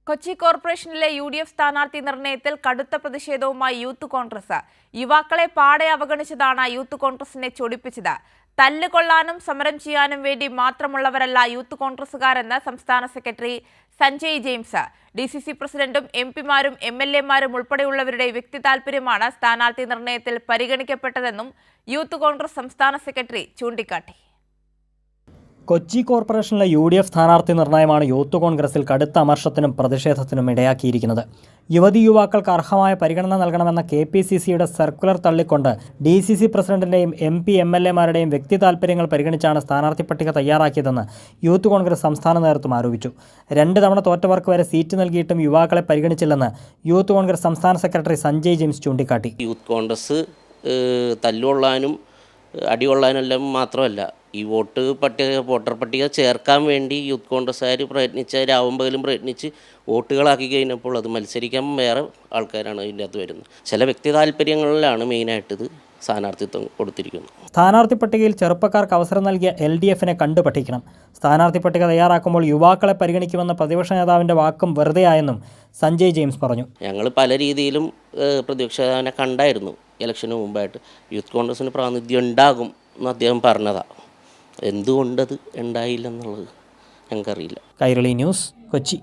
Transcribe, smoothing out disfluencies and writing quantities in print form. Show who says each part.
Speaker 1: കൊച്ചി കോർപ്പറേഷനിലെ UDF സ്ഥാനാർത്ഥി നിർണയത്തിൽ കടുത്ത പ്രതിഷേധവുമായി യൂത്ത് കോൺഗ്രസ്. യുവാക്കളെ പാടെ അവഗണിച്ചതാണ് യൂത്ത് കോൺഗ്രസിനെ ചൊടിപ്പിച്ചത്. തല്ലുകൊള്ളാനും സമരം ചെയ്യാനും വേണ്ടി മാത്രമുള്ളവരല്ല യൂത്ത് കോൺഗ്രസുകാരെന്ന് സംസ്ഥാന സെക്രട്ടറി സഞ്ജയ് ജെയിംസ്. DCC പ്രസിഡന്റും MP-മാരും MLA-മാരും ഉൾപ്പെടെയുള്ളവരുടെ വ്യക്തി താൽപര്യമാണ് സ്ഥാനാർത്ഥി നിർണയത്തിൽ പരിഗണിക്കപ്പെട്ടതെന്നും യൂത്ത് കോൺഗ്രസ് സംസ്ഥാന സെക്രട്ടറി ചൂണ്ടിക്കാട്ടി.
Speaker 2: കൊച്ചി കോർപ്പറേഷനിലെ UDF സ്ഥാനാർത്ഥി നിർണയമാണ് യൂത്ത് കോൺഗ്രസിൽ കടുത്ത അമർഷത്തിനും പ്രതിഷേധത്തിനും ഇടയാക്കിയിരിക്കുന്നത്. യുവതി യുവാക്കൾക്ക് അർഹമായ പരിഗണന നൽകണമെന്ന KPCCയുടെ സർക്കുലർ തള്ളിക്കൊണ്ട് DCC പ്രസിഡന്റിന്റെയും MP-MLA-മാരുടെയും വ്യക്തി താൽപര്യങ്ങൾ പരിഗണിച്ചാണ് സ്ഥാനാർത്ഥി പട്ടിക തയ്യാറാക്കിയതെന്ന് യൂത്ത് കോൺഗ്രസ് സംസ്ഥാന നേതൃത്വം ആരോപിച്ചു. 2 തവണ തോറ്റവർക്ക് വരെ സീറ്റ് നൽകിയിട്ടും യുവാക്കളെ പരിഗണിച്ചില്ലെന്ന് യൂത്ത് കോൺഗ്രസ് സംസ്ഥാന സെക്രട്ടറി സഞ്ജയ് ജെയിംസ് ചൂണ്ടിക്കാട്ടി.
Speaker 3: യൂത്ത് കോൺഗ്രസ് തല്ലുകൊള്ളാനും അടികൊള്ളാനെല്ലാം മാത്രമല്ല, ഈ വോട്ടർ പട്ടിക ചേർക്കാൻ വേണ്ടി യൂത്ത് കോൺഗ്രസ്സുകാർ പ്രയത്നിച്ച് രാവുമ്പകലും പ്രയത്നിച്ച് വോട്ടുകളാക്കി കഴിഞ്ഞപ്പോൾ അത് മത്സരിക്കാൻ വേറെ ആൾക്കാരാണ് ഇതിൻ്റെ അകത്ത് വരുന്നത്. ചില വ്യക്തി താല്പര്യങ്ങളിലാണ് മെയിനായിട്ടിത് സ്ഥാനാർത്ഥിത്വം കൊടുത്തിരിക്കുന്നത്.
Speaker 2: സ്ഥാനാർത്ഥി പട്ടികയിൽ ചെറുപ്പക്കാർക്ക് അവസരം നൽകിയ LDFനെ കണ്ടു പഠിക്കണം. സ്ഥാനാർത്ഥി പട്ടിക തയ്യാറാക്കുമ്പോൾ യുവാക്കളെ പരിഗണിക്കുമെന്ന പ്രതിപക്ഷ നേതാവിൻ്റെ വാക്കും വെറുതെയായെന്നും സഞ്ജയ് ജെയിംസ് പറഞ്ഞു.
Speaker 3: ഞങ്ങൾ പല രീതിയിലും പ്രതിപക്ഷ നേതാവിനെ കണ്ടായിരുന്നു. ഇലക്ഷന് മുമ്പായിട്ട് യൂത്ത് കോൺഗ്രസിന് പ്രാതിനിധ്യം ഉണ്ടാകും എന്ന് അദ്ദേഹം പറഞ്ഞതാണ്. എന്തുകൊണ്ടത് ഉണ്ടായില്ലെന്നുള്ളത് ഞങ്ങൾക്കറിയില്ല.
Speaker 2: കൈരളി ന്യൂസ്, കൊച്ചി.